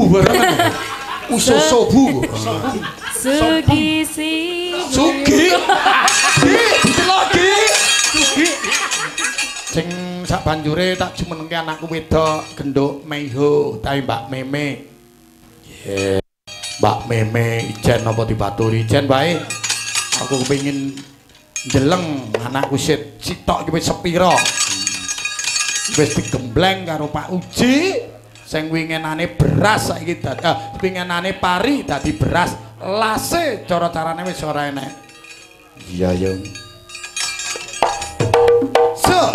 barengan. Usus sobu. Sugi si. Sugi. Lagi. Sugi. Sing sak banjure tak jumenengke anakku wedok genduk Meiho utawi Mbak Meme. Yeah. Mbak Meme ijen apa dibaturi ijen bae. Aku kepengin ndeleng anakku sitok iki wis sepira. Wis digembleng karo Pak Uji. Sing winginane beras saiki dadi winginane pari dadi beras lase cara-carane wis ora enek. Iya yo. So.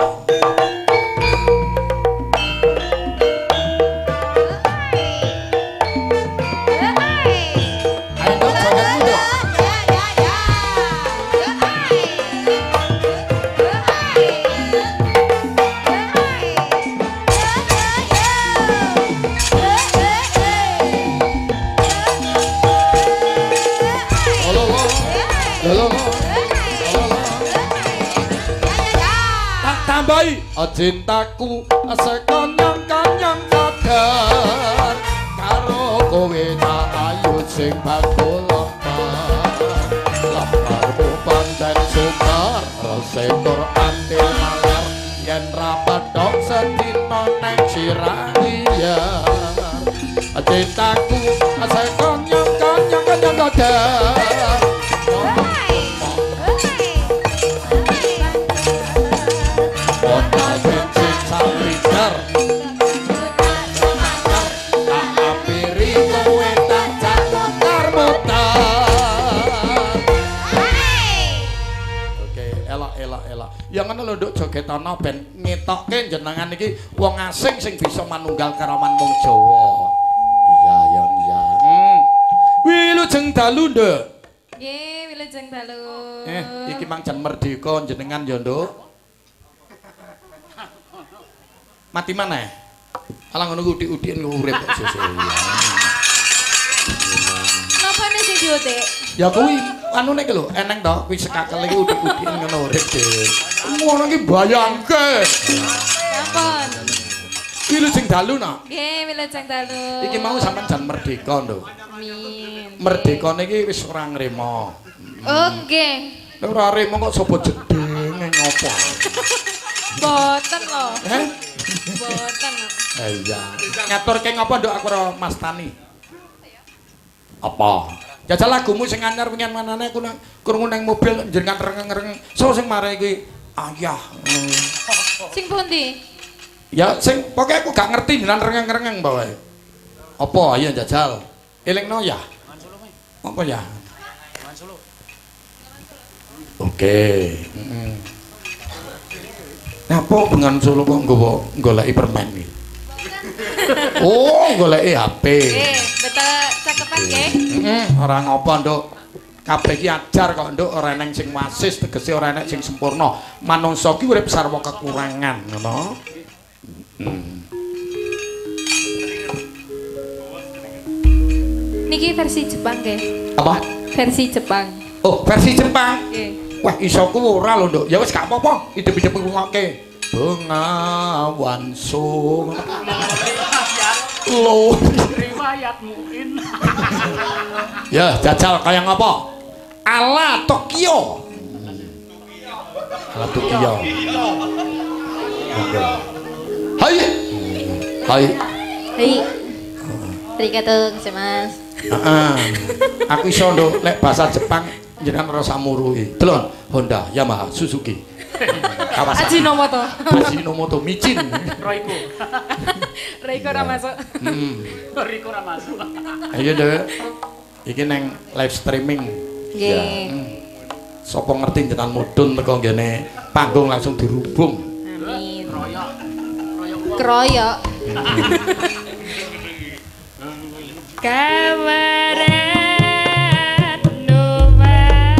Cintaku sekonyong-konyong kadar karo kowe tak ayu sing bakul lemparmu pancen sukar sekor antil malar yen rapat dok sedina neng sirah liar cintaku sekonyong-konyong kadar ya ngono lho nduk jogetana ben ngetokke jenengan iki wong asing sing bisa manunggal karaman wong Jawa. Iya ya iya. Wilujeng dalu nduk. Nggih, wilujeng dalu. Iki mang jan merdeka jenengan ya nduk. Mati maneh. Alah ngono udik-udiken urip kok sesuk. Napa nek sing diotek? Ya kuwi anune iki lho, eneng to, kuwi sekakel iki udik-udiken ngono urip dhewe. Ngono iki bayangke. Ampun. Wilujeng dalu nak. Nggih, wilujeng dalu. Iki mau sampean jan merdeka nduk. Amin. Merdekane iki wis ora ngrema. Oh, nggih. Ora rema kok sapa jedenge ngopo. Boten lho. Boten. Iya. Ngaturke ngopo nduk aku karo Mas Tani? Apa? Jajal lagumu sing anyar wingi manane aku krungu nang mobil njenengan rengeng-rengeng. So sing mare iki ayah. Sing pundi? Ya sing pokoke aku gak ngerti jenengan rengeng-rengeng bae. Apa ayo jajal? Elingno ya. Apa ya? Oke. Napa Bengawan Solo kok nggawa goleki permen iki? Oh, goleki HP. Betul cakepan nggih. Ora ngopo, Nduk. Kabeh iki ajar kok, Nduk, ora eneng sing wasis, tegese ora enek sing sempurna. Manungsa ki urip sarwa kekurangan, ngono. Niki versi Jepang nggih. Apa? Versi Jepang. Oh, versi Jepang. Nggih. Wah, isoku ora lho, Nduk. Ya wis gak apa-apa, idep-idep ngrungokke. Bengawan Solo. Lo riwayat muin. Ya, jajal kaya ngapa? Ala Tokyo. Ala Tokyo. Hai. Hai. Hai. Arigatou gozaimasu. Heeh. Aku iso nduk lek bahasa Jepang jenengan ora samurui. Delon Honda, Yamaha, Suzuki. Kawasaki. Ajinomoto, Micin. Royco. Royco ora masuk. Royco ora masuk. Ayo Nduk. Iki nang live streaming. Nggih. Sapa ngerti jenengan mudhun teko nggene panggung langsung dirubung. Amin. Royok. Kroyok. Kawarat numan.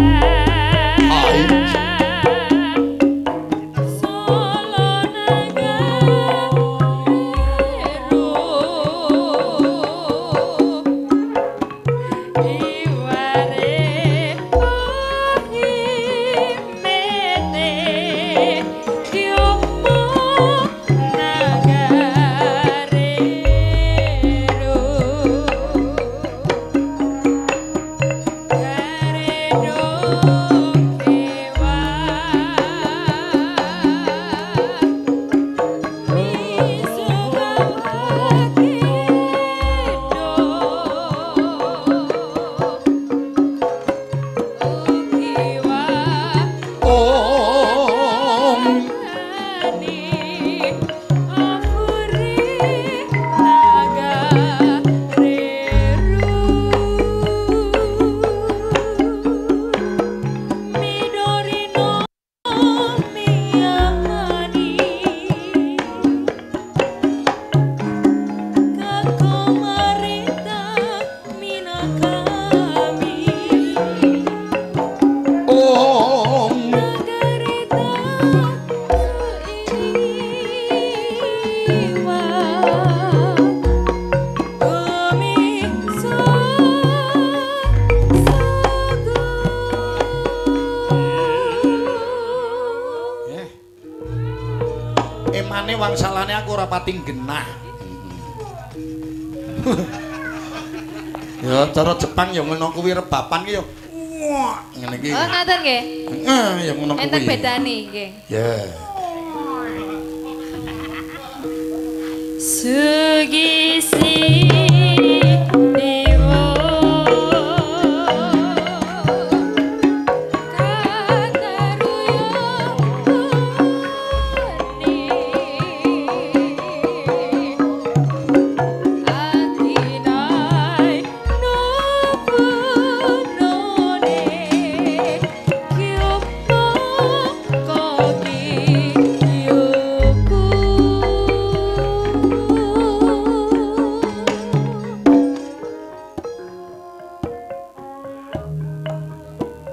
Solo nagaru. Iware ohimene kyomo nagareru. Emane wangsalane aku ora pati genah. Ya cara Jepang ya ngono kuwi rebapan ki ya. Wah, ngene iki. Oh, ngoten nggih. Ya ngono kuwi. Enten bedane nggih. Ya. Sugisi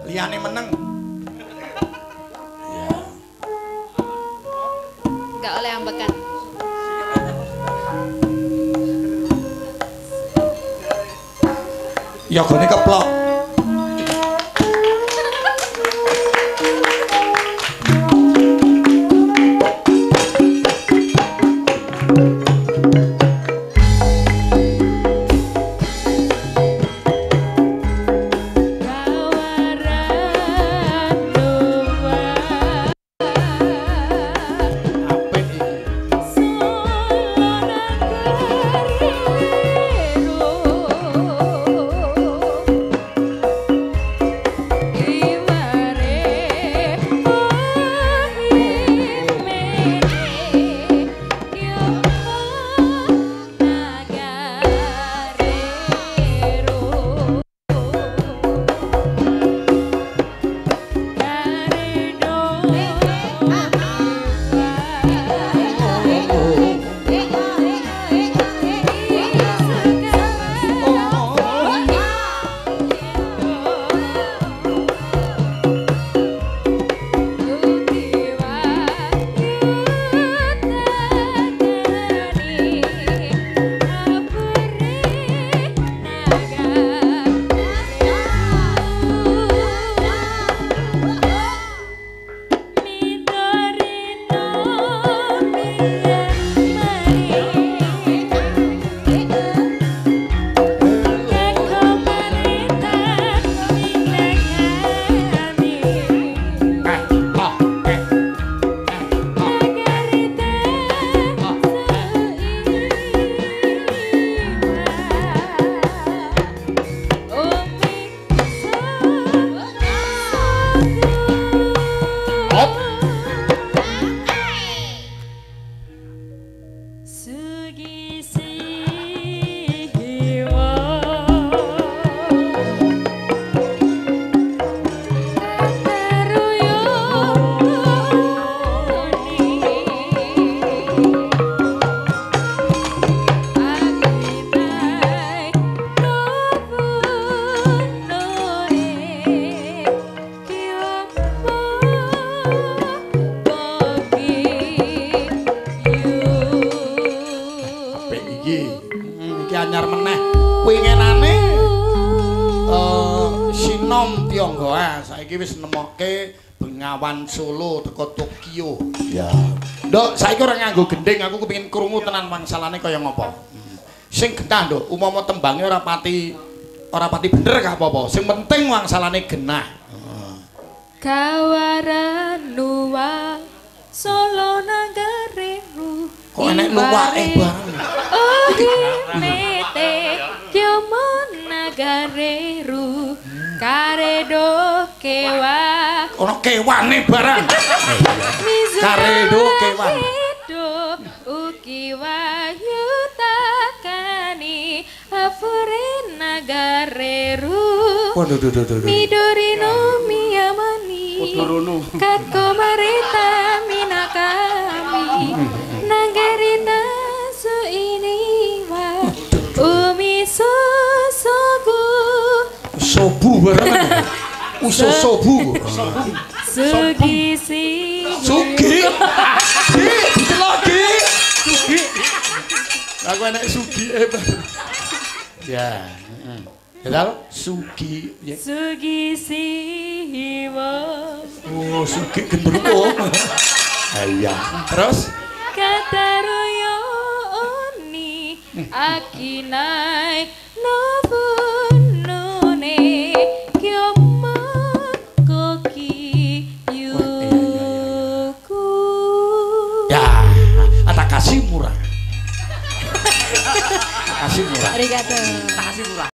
liyane meneng. Ya. Enggak oleh ambekan. Ya gone keplok. anyar meneh wingenane Sinom Tionghoa saiki wis nemokke Bengawan Solo teko Tokyo. Ya. Nduk saiki ora nganggo gending aku kepengin krungu tenan wangsalane kaya ngopo. Sing genah nduk umpama tembange ora pati bener gak apa-apa. Sing penting wangsalane genah. Kawaranua Solo nagareru. Kok enek luwake bareng. Oh mete Yomon nagareru karedo kewa. Ono kewane bareng. Karedo kewan. Ukiwa yutakani afuren nagareru. Waduh. Midori no miyamani. Kako marita minakami. Nagarita su ini wa umi sosogu. Sobu bareng. Uso sobu. Sugi si. Sugi. Lagi. Sugi. Aku enak sugi ya. Kedal sugi ya. Sugi siwa. Oh, sugi gendruwo. Iya. Terus Kataroyo oni akinai nobunone kyomo koki yuku. ya, ada kasih murah. Kasih murah. Arigato. Kasih murah.